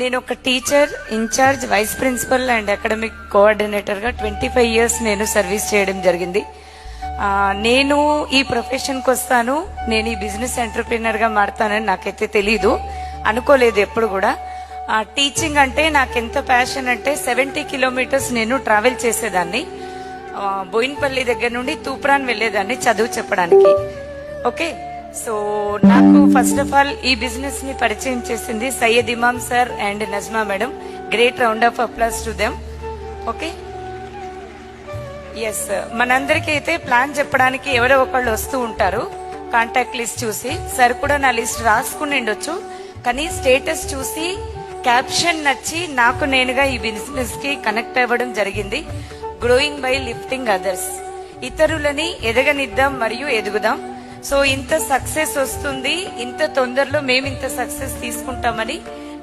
నేను ఒక teacher, incharge, vice principal and academic కోఆర్డినేటర్గా 25 years నేను సర్వీస్ చేయడం జరిగింది. నేను ఈ ప్రొఫెషన్కి వస్తాను, నేను ఈ బిజినెస్ ఎంటర్ప్రీనర్గా మారుతానని నాకైతే తెలీదు, అనుకోలేదు ఎప్పుడు కూడా. టీచింగ్ అంటే నాకు ఎంత ప్యాషన్ అంటే 70 kilometers నేను ట్రావెల్ చేసేదాన్ని. బోయిన్పల్లి దగ్గర నుండి తూప్రాన్ వెళ్లేదాన్ని చదువు చెప్పడానికి. ఓకే, సో నాకు ఫస్ట్ ఆఫ్ ఆల్ ఈ బిజినెస్ ని పరిచయం చేసింది Syed Imam sir and Najma madam. Great round of applause to them. Okay, yes, మనందరికీ అయితే ప్లాన్ చెప్పడానికి ఎవరో ఒకళ్ళు వస్తూ ఉంటారు. కాంటాక్ట్ లిస్ట్ చూసి సార్ కూడా నా లిస్ట్ రాసుకుని ఉండొచ్చు, కానీ స్టేటస్ చూసి క్యాప్షన్ నచ్చి నాకు నేనుగా ఈ బిజినెస్ కి కనెక్ట్ అవ్వడం జరిగింది. గ్రోయింగ్ బై లిఫ్టింగ్ అదర్స్, ఇతరులని ఎదగనిద్దాం మరియు ఎదుగుదాం. సో ఇంత సక్సెస్ వస్తుంది, ఇంత తొందరలో మేము ఇంత సక్సెస్ తీసుకుంటామని